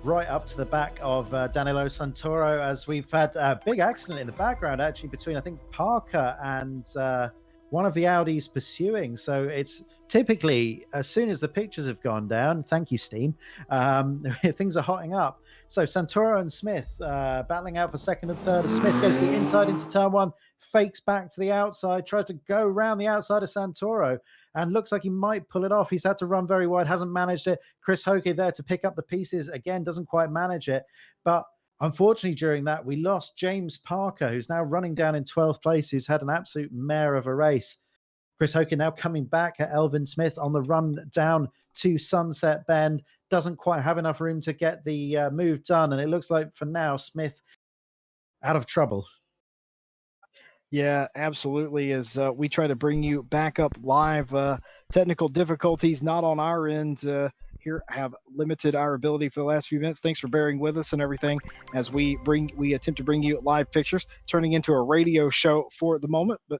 right up to the back of Danilo Santoro, as we've had a big accident in the background, actually, between, I think, Parker and one of the Audis pursuing. So it's typically, as soon as the pictures have gone down, thank you, Steam, things are hotting up. So Santoro and Smith battling out for second and third. As Smith goes to the inside into turn one, fakes back to the outside, tries to go around the outside of Santoro, and looks like he might pull it off. He's had to run very wide, hasn't managed it. Chris Hoke there to pick up the pieces. Again, doesn't quite manage it. But unfortunately, during that, we lost James Parker, who's now running down in 12th place, who's had an absolute mare of a race. Chris Hoke now coming back at Elvin Smith on the run down to Sunset Bend. Doesn't quite have enough room to get the move done. And it looks like, for now, Smith out of trouble. Yeah, absolutely. As we try to bring you back up live, technical difficulties not on our end here have limited our ability for the last few minutes. Thanks for bearing with us and everything as we attempt to bring you live pictures, turning into a radio show for the moment. But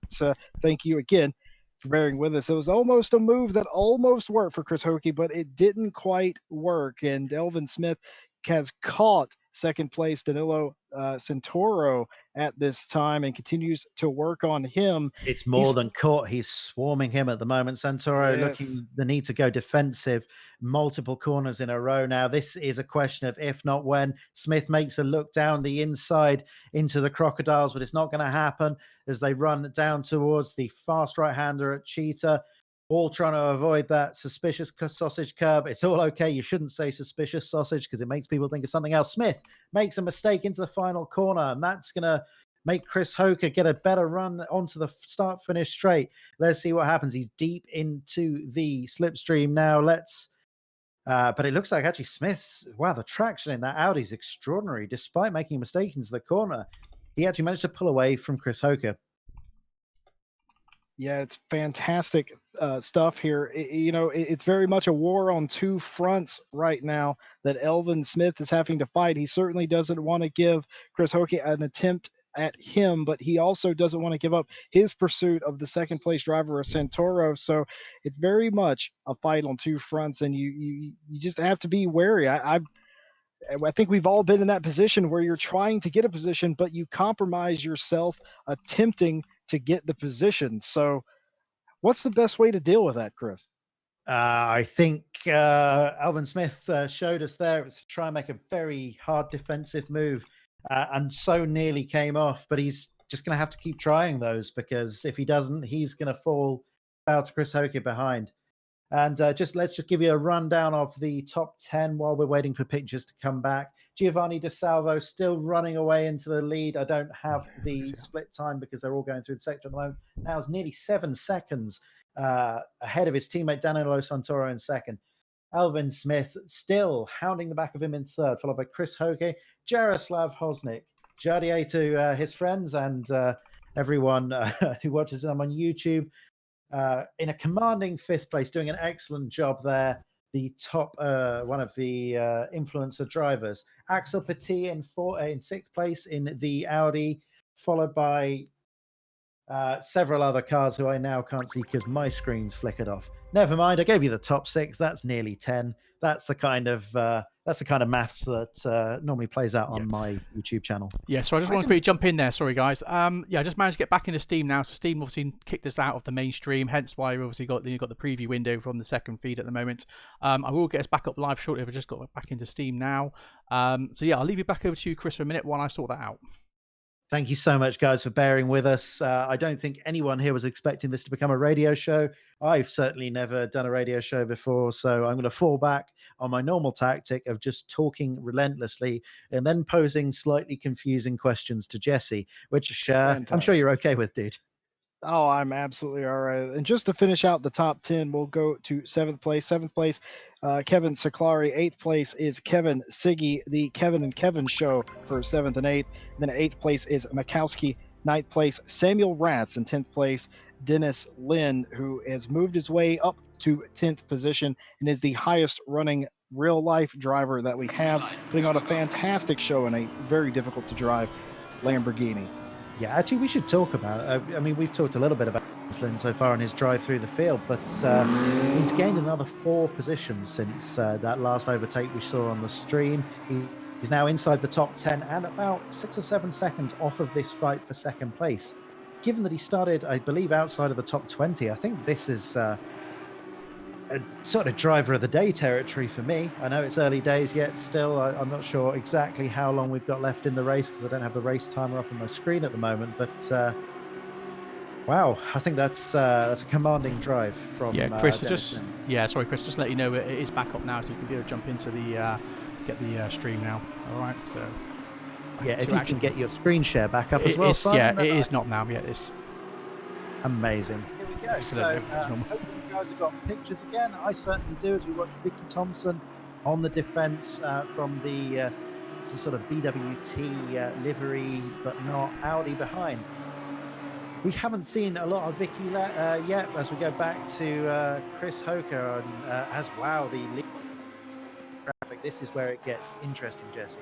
thank you again for bearing with us. It was almost a move that almost worked for Chris Hoke, but it didn't quite work. And Elvin Smith has caught second place Danilo Santoro at this time and continues to work on him. It's more than caught. He's swarming him at the moment. Santoro looking the need to go defensive, multiple corners in a row now. This is a question of if not when. Smith makes a look down the inside into the Crocodiles, but it's not going to happen as they run down towards the fast right-hander at Cheetah, all trying to avoid that suspicious sausage curb. It's all okay. You shouldn't say suspicious sausage because it makes people think of something else. Smith makes a mistake into the final corner, and that's going to make Chris Hoke get a better run onto the start-finish straight. Let's see what happens. He's deep into the slipstream now. But it looks like actually Smith's, wow, the traction in that Audi is extraordinary. Despite making a mistake into the corner, he actually managed to pull away from Chris Hoke. Yeah, it's fantastic stuff here. It's very much a war on two fronts right now that Elvin Smith is having to fight. He certainly doesn't want to give Chris Hoke an attempt at him, but he also doesn't want to give up his pursuit of the second place driver of Santoro. So it's very much a fight on two fronts, and you just have to be wary. I think we've all been in that position where you're trying to get a position, but you compromise yourself attempting to get the position. So what's the best way to deal with that, Chris? I think Alvin Smith showed us there. It was to try and make a very hard defensive move and so nearly came off, but he's just going to have to keep trying those, because if he doesn't, he's going to fall out to Chris Hoke behind. And let's just give you a rundown of the top 10 while we're waiting for pictures to come back. Giovanni De Salvo still running away into the lead. I don't have the split time because they're all going through the sector at the moment. Now it's nearly 7 seconds ahead of his teammate Danilo Santoro in second. Alvin Smith still hounding the back of him in third, followed by Chris Hoke, Jaroslav Hosnik, Jardier to his friends and everyone who watches him on YouTube. In a commanding fifth place, doing an excellent job there. The top one of the influencer drivers, Axel Petit in sixth place in the Audi, followed by several other cars who I now can't see because my screen's flickered off. Never mind, I gave you the top 6. That's nearly 10. That's the kind of maths that normally plays out on my YouTube channel. Yeah, so I just want to quickly jump in there. Sorry, guys. I just managed to get back into Steam now. So Steam obviously kicked us out of the mainstream, hence why we obviously got the preview window from the second feed at the moment. I will get us back up live shortly. I've just got back into Steam now. So yeah, I'll leave you back over to you, Chris, for a minute while I sort that out. Thank you so much, guys, for bearing with us. I don't think anyone here was expecting this to become a radio show. I've certainly never done a radio show before, so I'm going to fall back on my normal tactic of just talking relentlessly and then posing slightly confusing questions to Jesse, which I'm sure you're okay with, dude. Oh, I'm absolutely all right. And just to finish out the top 10, we'll go to 7th place. 7th place, Kevin Saklari. 8th place is Kevin Siggy, the Kevin and Kevin show for 7th and 8th. And then 8th place is Makowski. 9th place, Samuel Ratz. And 10th place, Dennis Lynn, who has moved his way up to 10th position and is the highest running real life driver that we have, putting on a fantastic show in a very difficult to drive Lamborghini. Yeah, actually, we should talk about. I mean, we've talked a little bit about Lynn so far in his drive through the field, but he's gained another 4 positions since that last overtake we saw on the stream. He's now inside the top 10 and about 6 or 7 seconds off of this fight for second place. Given that he started, I believe, outside of the top 20, I think this is a sort of driver of the day territory for me. I know it's early days yet. Still, I'm not sure exactly how long we've got left in the race because I don't have the race timer up on my screen at the moment. But wow, I think that's a commanding drive from Yeah, Chris, Dennis Lynn. sorry, Chris, just to let you know it is back up now, so you can be able to jump into the to get the stream now. All right, so Yeah, if you can get your screen share back up as well, Simon, it is not now. Yeah, it is. Amazing. Here we go. Excellent. So hopefully you guys have got pictures again. I certainly do, as we watch Vicky Thompson on the defence from the sort of BWT livery, but not Audi behind. We haven't seen a lot of Vicky yet as we go back to Chris Hoker as wow, the lead traffic. This is where it gets interesting, Jesse.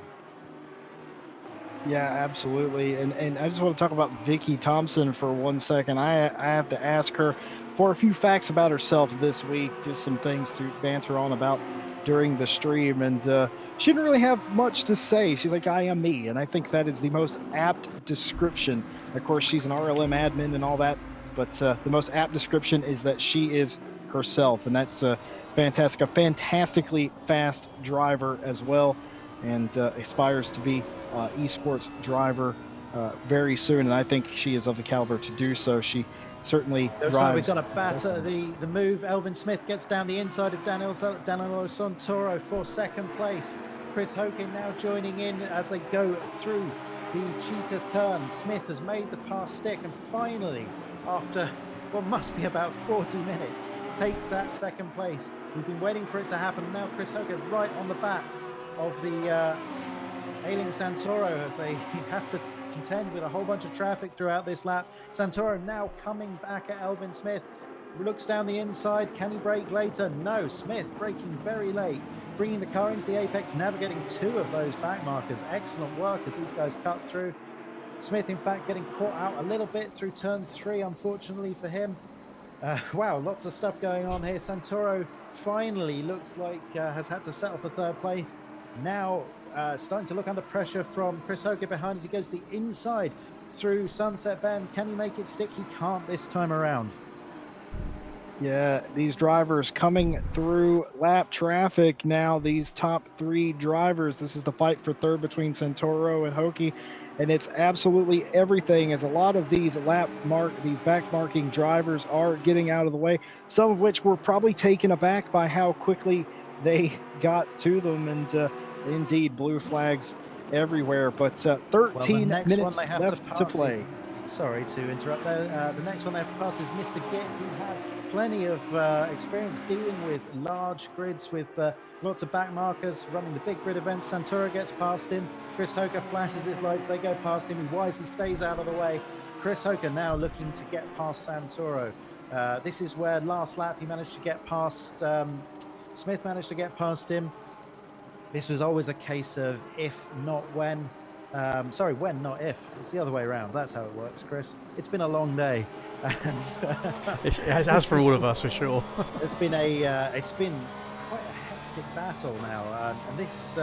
Yeah, absolutely. And I just want to talk about Vicky Thompson for 1 second. I have to ask her for a few facts about herself this week, just some things to banter on about during the stream. And she didn't really have much to say. She's like, I am me. And I think that is the most apt description. Of course, she's an RLM admin and all that. But the most apt description is that she is herself. And that's fantastic. A fantastically fast driver as well. And aspires to be esports driver very soon, and I think she is of the caliber to do so. She certainly drives. So we've got a batter the move. Elvin Smith gets down the inside of Danilo Santoro for second place. Chris Hokin now joining in as they go through the cheetah turn. Smith has made the pass stick and finally, after what must be about 40 minutes, takes that second place. We've been waiting for it to happen. Now Chris Hokin right on the back of the ailing Santoro as they have to contend with a whole bunch of traffic throughout this lap. Santoro now coming back at Elvin Smith. Looks down the inside. Can he brake later? No. Smith braking very late, bringing the car into the apex, navigating 2 of those back markers. Excellent work as these guys cut through. Smith, in fact, getting caught out a little bit through turn 3, unfortunately for him. Wow, lots of stuff going on here. Santoro finally looks like has had to settle for third place. Now starting to look under pressure from Chris Hoker behind as he goes the inside through Sunset Bend. Can he make it stick? He can't this time around. Yeah, these drivers coming through lap traffic now, these top 3 drivers. This is the fight for third between Santoro and Hoki, and it's absolutely everything as a lot of these these back marking drivers are getting out of the way, some of which were probably taken aback by how quickly they got to them, and indeed blue flags everywhere. But 13 minutes left to play. Sorry to interrupt there. The next one they have to pass is Mr. Gitt, who has plenty of experience dealing with large grids with lots of back markers, running the big grid events. Santoro gets past him. Chris Hoker flashes his lights. They go past him. He wisely stays out of the way. Chris Hoker now looking to get past Santoro. This is where last lap he managed to get past, Smith managed to get past him. This was always a case of if, not when. Sorry, when, not if. It's the other way around. That's how it works, Chris. It's been a long day. And, it has for all of us, for sure. it's been quite a hectic battle now. And this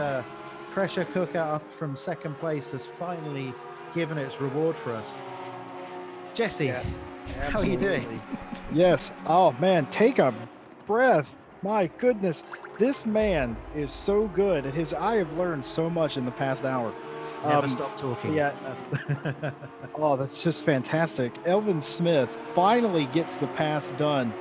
pressure cooker up from second place has finally given its reward for us. Jesse, how are you doing? Yes. Oh, man, take a breath. My goodness. This man is so good. I have learned so much in the past hour. Never stop talking. Yeah. That's just fantastic. Elvin Smith finally gets the pass done.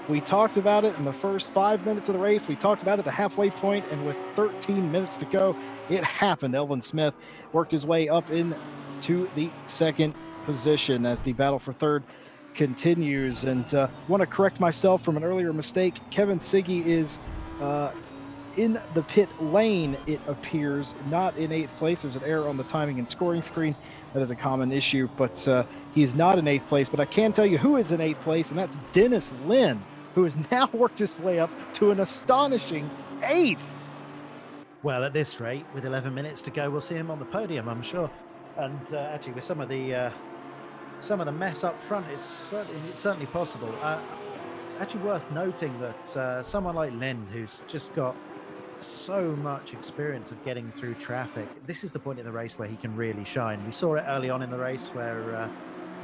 We talked about it in the first 5 minutes of the race. We talked about it at the halfway point, and with 13 minutes to go, it happened. Elvin Smith worked his way up into the second position as the battle for third continues. And want to correct myself from an earlier mistake. Kevin Siggy is in the pit lane, it appears, not in 8th place. There's an error on the timing and scoring screen. That is a common issue, but he's not in 8th place. But I can tell you who is in 8th place, and that's Dennis Lynn, who has now worked his way up to an astonishing 8th. Well, at this rate, with 11 minutes to go, we'll see him on the podium, I'm sure. And actually, with some of the some of the mess up front is certainly possible. It's actually worth noting that someone like Lynn, who's just got so much experience of getting through traffic, this is the point in the race where he can really shine. We saw it early on in the race where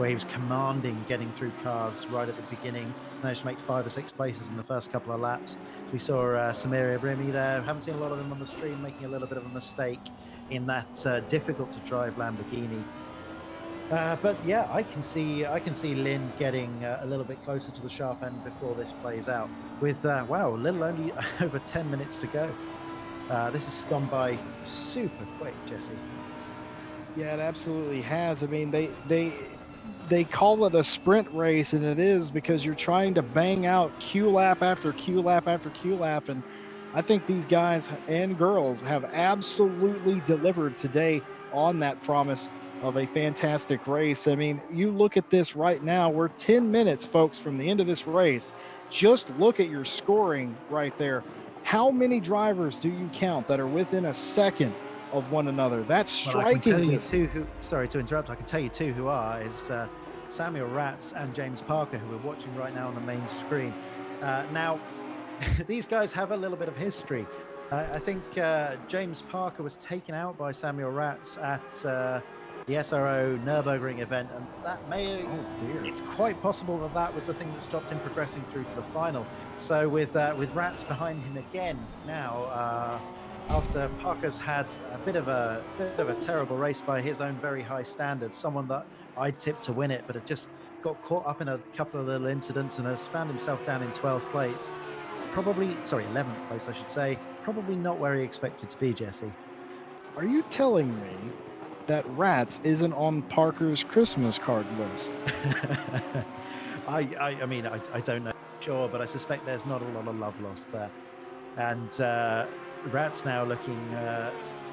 he was commanding getting through cars right at the beginning, managed to make 5 or 6 places in the first couple of laps. We saw Samir Ibrimi there. Haven't seen a lot of him on the stream, making a little bit of a mistake in that difficult to drive Lamborghini. But yeah, I can see Lynn getting a little bit closer to the sharp end before this plays out. With wow, a little only over 10 minutes to go. This has gone by super quick, Jesse. Yeah, it absolutely has. I mean, they call it a sprint race, and it is because you're trying to bang out Q lap after Q lap after Q lap, and I think these guys and girls have absolutely delivered today on that promise of a fantastic race. I mean, you look at this right now, we're 10 minutes, folks, from the end of this race. Just look at your scoring right there. How many drivers do you count that are within a second of one another? That's Well, I can striking tell you distance. two. Sorry to interrupt. I can tell you two who are is Samuel Ratz and James Parker, who we're watching right now on the main screen. Now, these guys have a little bit of history. I think James Parker was taken out by Samuel Ratz at the SRO Nürburgring event, and that may. Oh dear. It's quite possible that that was the thing that stopped him progressing through to the final. So with Ratz behind him again now. After Parker's had a bit of a terrible race by his own very high standards, someone that I'd tipped to win it, but had just got caught up in a couple of little incidents and has found himself down in 12th place. 11th place, I should say. Probably not where he expected to be, Jesse. Are you telling me that Rats isn't on Parker's Christmas card list? I mean, I don't know for sure, but I suspect there's not a lot of love lost there. And Rat's now looking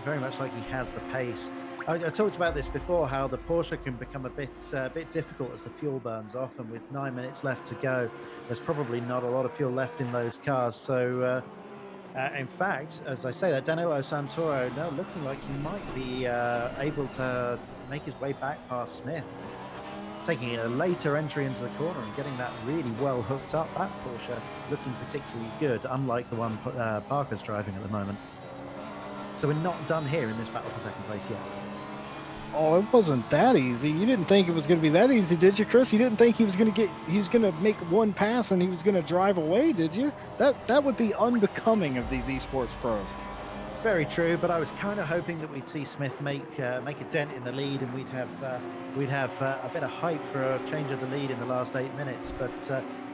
very much like he has the pace. I talked about this before, how the Porsche can become a bit difficult as the fuel burns off, and with 9 minutes left to go, there's probably not a lot of fuel left in those cars. So, in fact, as I say that, Danilo Santoro now looking like he might be able to make his way back past Smith, taking a later entry into the corner and getting that really well hooked up. That Porsche looking particularly good, unlike the one Parker's driving at the moment. So we're not done here in this battle for second place yet. Oh, it wasn't that easy. You didn't think it was going to be that easy, did you, Chris? You didn't think he was going to make one pass and he was going to drive away, did you? That would be unbecoming of these esports pros. Very true, but I was kind of hoping that we'd see Smith make a dent in the lead, and we'd have a bit of hype for a change of the lead in the last 8 minutes. But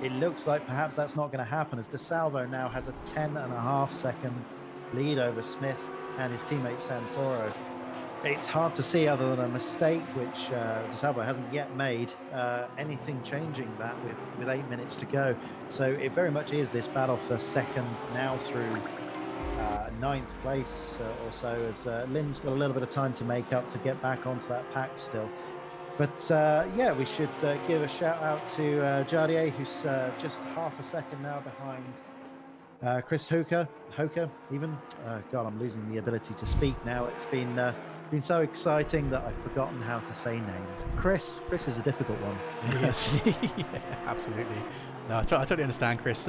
it looks like perhaps that's not going to happen, as DeSalvo now has a 10.5 second lead over Smith and his teammate Santoro. It's hard to see, other than a mistake which DeSalvo hasn't yet made, anything changing that with 8 minutes to go. So it very much is this battle for second now through 9th place or so, as Lynn's got a little bit of time to make up to get back onto that pack still. But yeah, we should give a shout out to Jardier, who's just half a second now behind Chris Hoka even. God, I'm losing the ability to speak now. It's been so exciting that I've forgotten how to say names. Chris is a difficult one. Yes, yeah, absolutely. No, I totally understand, Chris.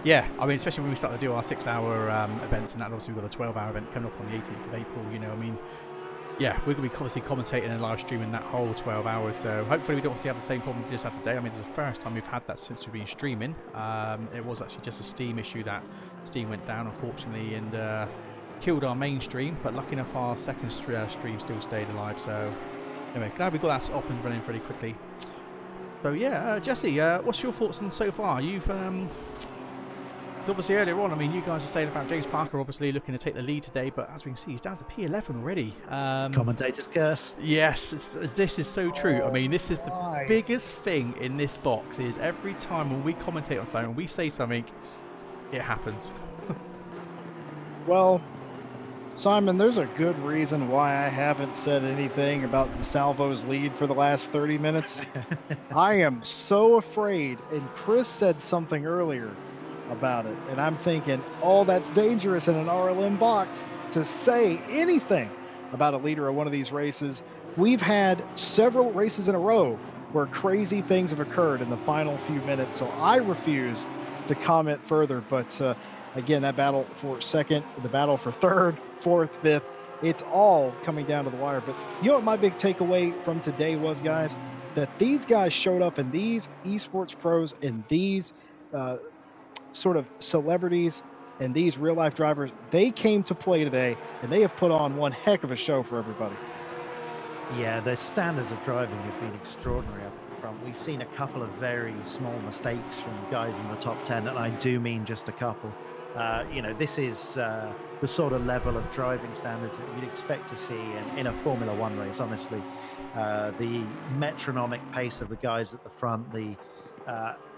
Yeah, I mean, especially when we start to do our 6-hour events, and that obviously we've got a 12-hour event coming up on the 18th of April. You know, I mean, yeah, we're going to be obviously commentating and live streaming that whole 12 hours. So hopefully we don't have the same problem we just had today. I mean, it's the first time we've had that since we've been streaming. It was actually just a Steam issue that Steam went down, unfortunately, and killed our main stream. But lucky enough, our second stream still stayed alive. So anyway, glad we got that up and running pretty quickly. So yeah, Jesse, what's your thoughts on so far? You've because obviously earlier on, I mean, you guys were saying about James Parker obviously looking to take the lead today, but as we can see, he's down to P11 already. Commentator's curse. Yes, this is so true. I mean, this is the biggest thing in this box, is every time when we commentate on something, when we say something, it happens. Well, Simon, there's a good reason why I haven't said anything about DeSalvo's lead for the last 30 minutes. I am so afraid, and Chris said something earlier about it, and I'm thinking, oh, that's dangerous in an RLM box to say anything about a leader of one of these races. we've had several races in a row where crazy things have occurred in the final few minutes. So I refuse to comment further. But again, that battle for second, the battle for third, fourth, fifth, it's all coming down to the wire. But you know what my big takeaway from today was, guys? That these guys showed up, and these esports pros and these uh, sort of celebrities and these real life drivers, they came to play today and they have put on one heck of a show for everybody. Yeah, their standards of driving have been extraordinary up front. We've seen a couple of very small mistakes from guys in the top 10, and I do mean just a couple. This is the sort of level of driving standards that you'd expect to see in a Formula One race, honestly. The metronomic pace of the guys at the front, the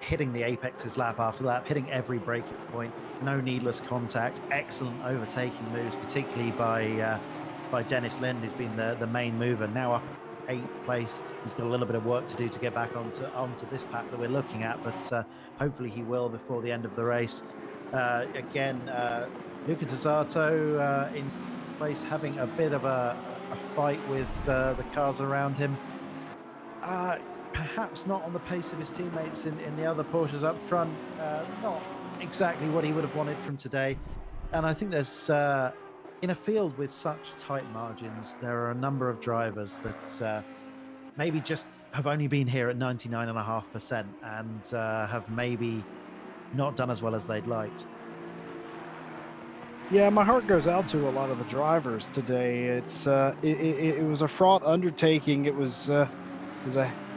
hitting the apexes lap after lap, hitting every braking point, no needless contact, excellent overtaking moves, particularly by Dennis Lind, who's been the main mover, now up in 8th place. He's got a little bit of work to do to get back onto this pack that we're looking at, but hopefully he will before the end of the race. Luca Tozzato in place, having a bit of a fight with the cars around him. Perhaps not on the pace of his teammates in the other Porsches up front. Not exactly what he would have wanted from today. And I think there's in a field with such tight margins, there are a number of drivers that maybe just have only been here at 99.5% and have maybe not done as well as they'd liked. Yeah, my heart goes out to a lot of the drivers today. It was a fraught undertaking. It was a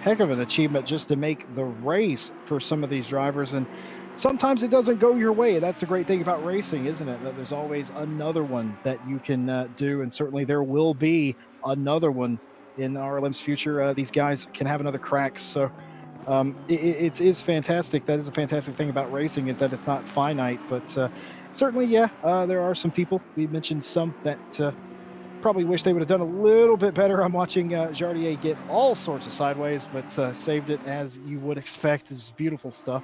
heck of an achievement just to make the race for some of these drivers. And sometimes it doesn't go your way. That's the great thing about racing, isn't it? That there's always another one that you can do. And certainly there will be another one in RLM's future. These guys can have another crack. So it is fantastic. That is a fantastic thing about racing, is that it's not finite. But certainly, yeah, there are some people. We mentioned some that probably wish they would have done a little bit better. I'm watching Jardier get all sorts of sideways, but saved it as you would expect. It's beautiful stuff.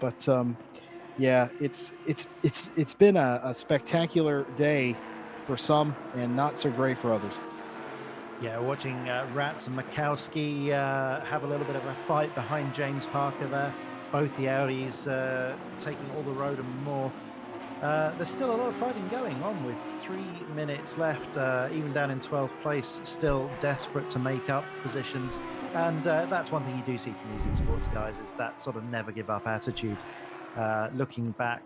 But yeah, it's been a spectacular day for some and not so great for others. Yeah, watching Rats and Mikowski have a little bit of a fight behind James Parker there. Both the Audis taking all the road and more. There's still a lot of fighting going on with 3 minutes left, even down in 12th place, still desperate to make up positions. And that's one thing you do see from these esports guys, is that sort of never give up attitude. Looking back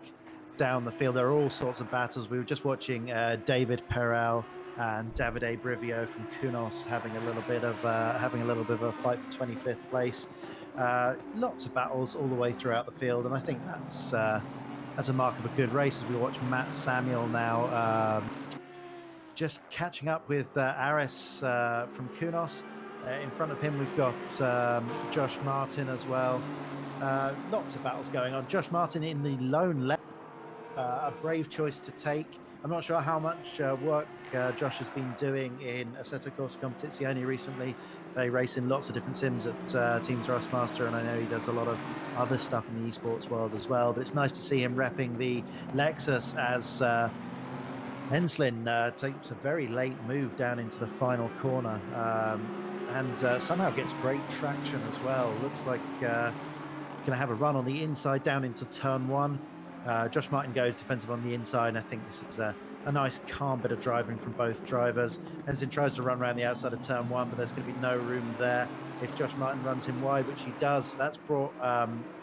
down the field, there are all sorts of battles. We were just watching David Perel and Davide Brivio from Kunos having a little bit of a fight for 25th place. Lots of battles all the way throughout the field, and I think that's a mark of a good race. As we watch Matt Samuel now just catching up with Aris from Kunos. In front of him, we've got Josh Martin as well. Lots of battles going on. Josh Martin in the lone left, a brave choice to take. I'm not sure how much work Josh has been doing in Assetto Corsa Competizione recently. They race in lots of different sims at Teams Rustmaster, and I know he does a lot of other stuff in the esports world as well. But it's nice to see him repping the Lexus as Enslin takes a very late move down into the final corner and somehow gets great traction as well. Looks like going to have a run on the inside down into turn 1. Josh Martin goes defensive on the inside, and I think this is a nice calm bit of driving from both drivers. Ensign tries to run around the outside of turn 1, but there's going to be no room there. If Josh Martin runs him wide, which he does, that's brought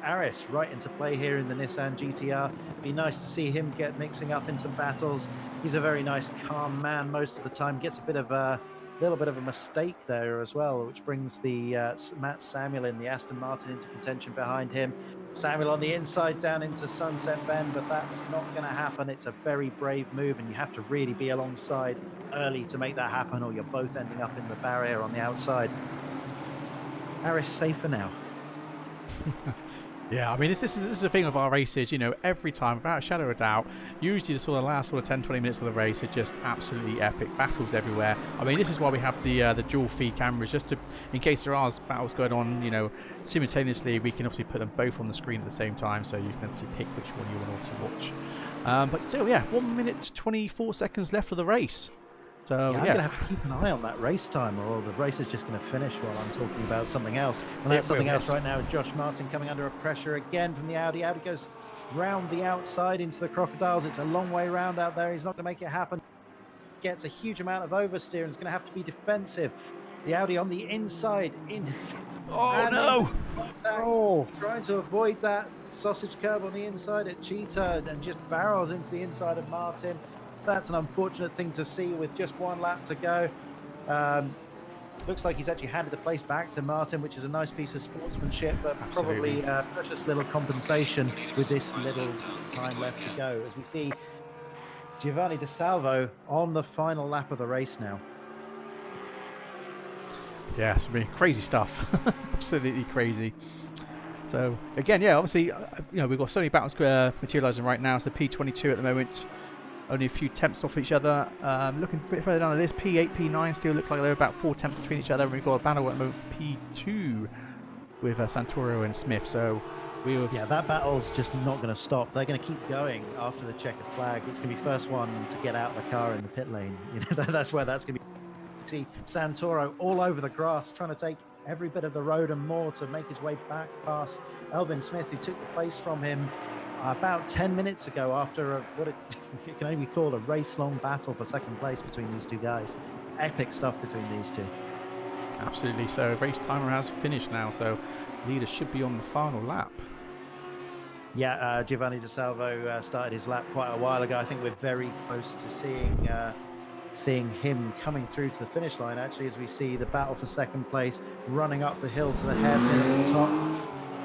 Aris right into play here in the Nissan GTR. Be nice to see him get mixing up in some battles. He's a very nice, calm man most of the time. Gets a little bit of a mistake there as well, which brings the Matt Samuel in the Aston Martin into contention behind him. Samuel on the inside down into Sunset Bend, but that's not going to happen. It's a very brave move, and you have to really be alongside early to make that happen, or you're both ending up in the barrier on the outside. Aris safe for now. Yeah, I mean, this is the thing of our races, you know, every time, without a shadow of a doubt, usually the sort of last 10-20 minutes of the race are just absolutely epic battles everywhere. I mean, this is why we have the dual feed cameras, just to, in case there are battles going on, you know, simultaneously, we can obviously put them both on the screen at the same time, so you can obviously pick which one you want to watch. But still, yeah, 1 minute 24 seconds left of the race. So Yeah, I'm yeah, going to have to keep an eye on that race time, or the race is just going to finish while I'm talking about something else. And that's something else right now. Josh Martin coming under a pressure again from the Audi. Audi goes round the outside into the Crocodiles. It's a long way round out there. He's not going to make it happen. Gets a huge amount of oversteer and is going to have to be defensive. The Audi on the inside in. Oh no! Oh, trying to avoid that sausage curb on the inside at Cheetah and just barrels into the inside of Martin. That's an unfortunate thing to see with just one lap to go. Looks like he's actually handed the place back to Martin, which is a nice piece of sportsmanship, but probably a precious little compensation with this little time left to go. As we see Giovanni De Salvo on the final lap of the race now. Yeah, it's really crazy stuff. Absolutely crazy. So again, yeah, obviously, we've got so many battles materializing right now. So P22 at the moment, only a few tenths off each other. Looking a bit further down the list, P8, P9 still looks like they're about 4 tenths between each other. And we've got a battle at the moment for P2 with Santoro and Smith. So yeah, that battle's just not going to stop. They're going to keep going after the checkered flag. It's going to be first one to get out of the car in the pit lane. That's where that's going to be. See Santoro all over the grass, trying to take every bit of the road and more to make his way back past Elvin Smith, who took the place from him about 10 minutes ago after what it can only be called a race-long battle for second place between these two guys. Epic stuff between these two. Absolutely. So race timer has finished now, so leader should be on the final lap. Yeah, Giovanni De Salvo started his lap quite a while ago. I think we're very close to seeing him coming through to the finish line, actually, as we see the battle for second place running up the hill to the hairpin at the top.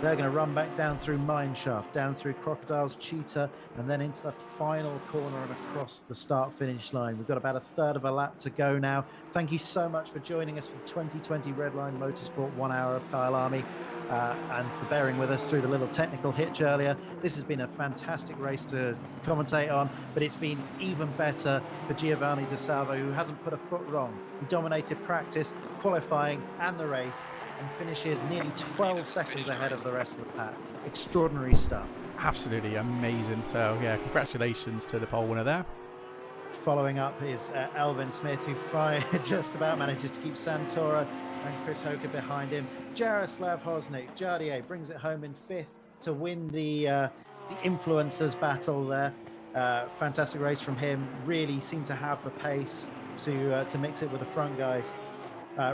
They're going to run back down through Mineshaft, down through Crocodiles, Cheetah, and then into the final corner and across the start-finish line. We've got about a third of a lap to go now. Thank you so much for joining us for the 2020 Redline Motorsport 1 hour of Kyalami, and for bearing with us through the little technical hitch earlier. This has been a fantastic race to commentate on, but it's been even better for Giovanni De Salvo, who hasn't put a foot wrong. He dominated practice, qualifying, and the race, and finishes nearly 12 seconds ahead of the rest of the pack. Extraordinary stuff. Absolutely amazing. So yeah, congratulations to the pole winner there. Following up is Elvin Smith, who just about manages to keep Santoro and Chris Hoker behind him. Jaroslav Hosnik, Jardier brings it home in fifth to win the influencers battle there. Fantastic race from him. Really seemed to have the pace to mix it with the front guys.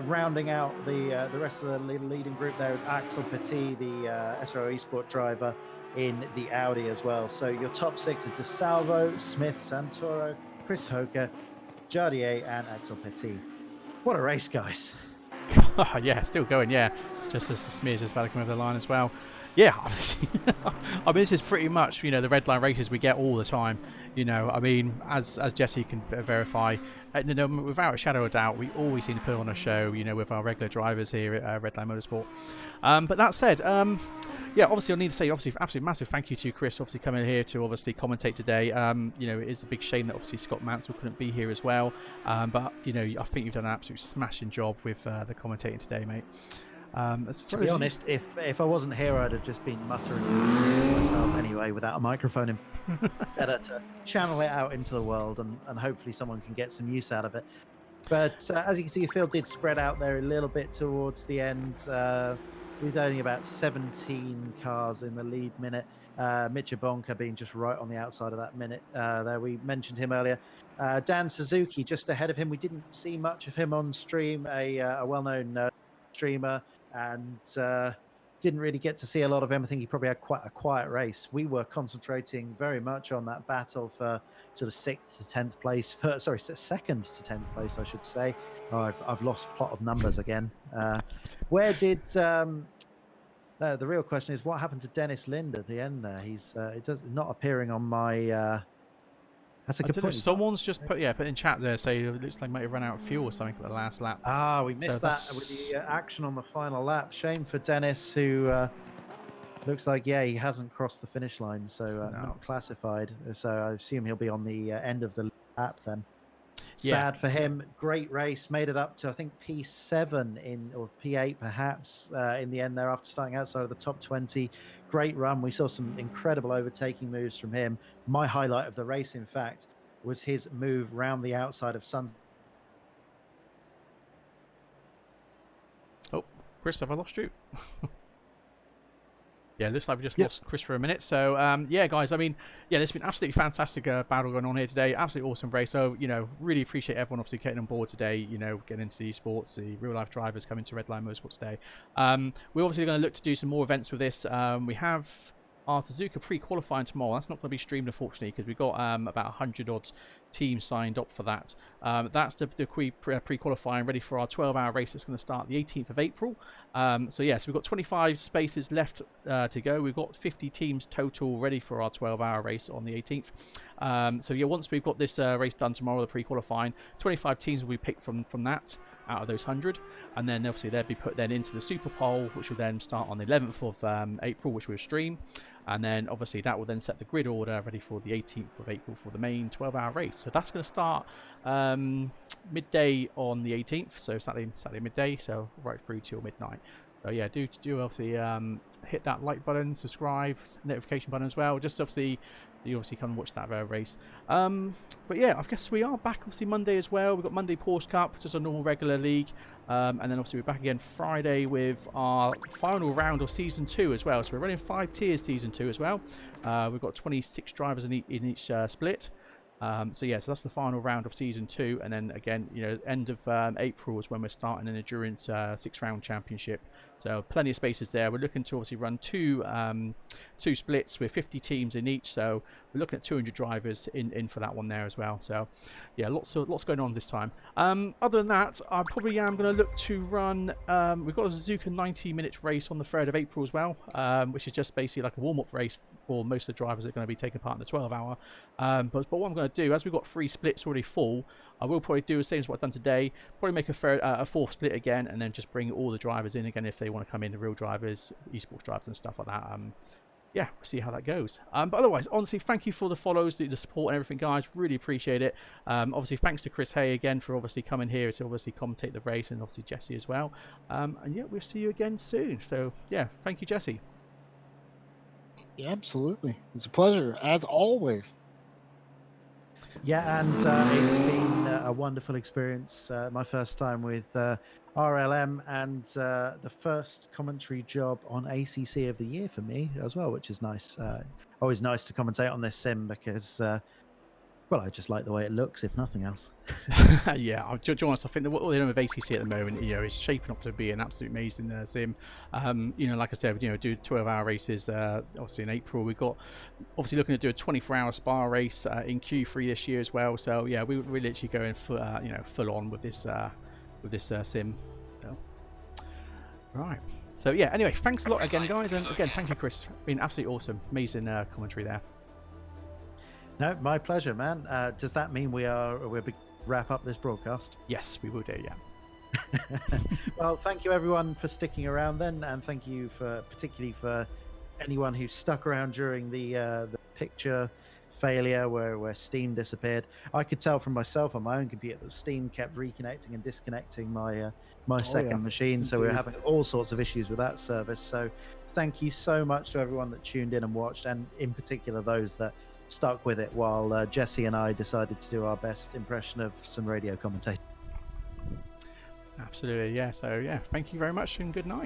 Rounding out the rest of the leading group there is Axel Petit, the SRO Esport driver in the Audi as well. So your top six is De Salvo, Smith, Santoro, Chris Hoker, Jardier, and Axel Petit. What a race, guys. Yeah, still going, yeah. It's just as the smears just about to come over the line as well. Yeah, I mean, this is pretty much, the red line races we get all the time. I mean, as Jesse can verify, without a shadow of doubt, we always seem to put on a show, with our regular drivers here at Redline Motorsport. But that said, yeah, obviously I need to say, absolutely massive thank you to Chris, obviously coming here to obviously commentate today. It is a big shame that obviously Scott Mansell couldn't be here as well. But I think you've done an absolute smashing job with the commentating today, mate. To be honest, if I wasn't here, I'd have just been muttering to myself anyway without a microphone in. Better to channel it out into the world, and hopefully someone can get some use out of it. But as you can see, the field did spread out there a little bit towards the end, with only about 17 cars in the lead minute. Mitch Bonka being just right on the outside of that minute there. We mentioned him earlier. Dan Suzuki just ahead of him. We didn't see much of him on stream, a well-known streamer, and didn't really get to see a lot of him. I think he probably had quite a quiet race. We were concentrating very much on that battle for sort of 6th to 10th place. Sorry, 2nd to 10th place, I should say. Oh, I've lost plot of numbers again. Where did the real question is, what happened to Dennis Lind at the end there? He's not appearing on my. That's a good point. Someone's just put in chat there, say it looks like he might have run out of fuel or something for the last lap. We missed that with the action on the final lap. Shame for Dennis, who looks like he hasn't crossed the finish line, so not classified. So I assume he'll be on the end of the lap then. Sad for him. Great race, made it up to I think P7 or P8 perhaps in the end there after starting outside of the top 20. Great run. We saw some incredible overtaking moves from him. My highlight of the race, in fact, was his move round the outside of Sun Chris, have I lost you? Yeah, looks like we just Yep. lost Chris for a minute. So, yeah, guys, I mean, yeah, there's been absolutely fantastic battle going on here today. Absolutely awesome race. So, you know, really appreciate everyone obviously getting on board today, you know, getting into the esports, the real-life drivers coming to Redline Motorsport today. We're obviously going to look to do some more events with this. We have our Suzuka pre-qualifying tomorrow. That's not going to be streamed, unfortunately, because we've got about 100-odd teams signed up for that. That's the pre-qualifying ready for our 12-hour race that's going to start the 18th of April. So, yeah, so we've got 25 spaces left to go. We've got 50 teams total ready for our 12-hour race on the 18th. So, yeah, once we've got this race done tomorrow, the pre-qualifying, 25 teams will be picked from that out of those 100. And then, obviously, they'll be put then into the Super Poll, which will then start on the 11th of April, which we'll stream. And then, obviously, that will then set the grid order ready for the 18th of April for the main 12-hour race. So that's going to start midday on the 18th, so Saturday midday, so right through till midnight. So yeah, do obviously hit that like button, subscribe, notification button as well. Just obviously you obviously come and watch that race. But yeah, I guess we are back obviously Monday as well. We've got Monday Porsche Cup, just a normal regular league, and then obviously we're back again Friday with our final round of season 2 as well. So we're running 5 tiers season 2 as well. We've got 26 drivers in each split. So yeah, so that's the final round of season 2, and then again, you know, end of April is when we're starting an endurance 6-round championship. So plenty of spaces there. We're looking to obviously run two splits with 50 teams in each. So we're looking at 200 drivers in for that one there as well. So yeah, lots going on this time. Other than that, I probably am going to look to run. We've got a Suzuka 90-minute race on the 3rd of April as well, which is just basically like a warm-up race for most of the drivers that are going to be taking part in the 12-hour. But what I'm going to do, as we've got 3 splits already full, I will probably do the same as what I've done today. Probably make a 4th split again, and then just bring all the drivers in again if they want to come in, the real drivers, esports drivers and stuff like that. Yeah, we'll see how that goes. But otherwise, honestly, thank you for the follows, the support and everything, guys. Really appreciate it. Obviously, thanks to Chris Hay again for obviously coming here to obviously commentate the race, and obviously Jesse as well. And yeah, we'll see you again soon. So yeah, thank you, Jesse. Yeah, absolutely. It's a pleasure, as always. Yeah, and it's been a wonderful experience. My first time with RLM, and the first commentary job on ACC of the year for me as well, which is nice. Always nice to commentate on this sim because, well, I just like the way it looks, if nothing else. Yeah, to be honest, I think what they're doing with ACC at the moment, you know, is shaping up to be an absolute amazing sim. You know, like I said, you know, do 12-hour races. Obviously in April, we've got obviously looking to do a 24-hour Spa race in Q3 this year as well. So yeah, we're literally going you know, full on with this sim. So, right. So yeah. Anyway, thanks a lot again, guys, and again, thank you, Chris. Been absolutely awesome, amazing commentary there. No, my pleasure, man. Does that mean we'll wrap up this broadcast? Yes, we will do. Yeah. Well, thank you everyone for sticking around then, and thank you particularly for anyone who stuck around during the picture failure where Steam disappeared. I could tell from myself on my own computer that Steam kept reconnecting and disconnecting my second machine, so we were having all sorts of issues with that service. So thank you so much to everyone that tuned in and watched, and in particular those that stuck with it while Jesse and I decided to do our best impression of some radio commentating. Absolutely, yeah. So yeah, thank you very much and good night.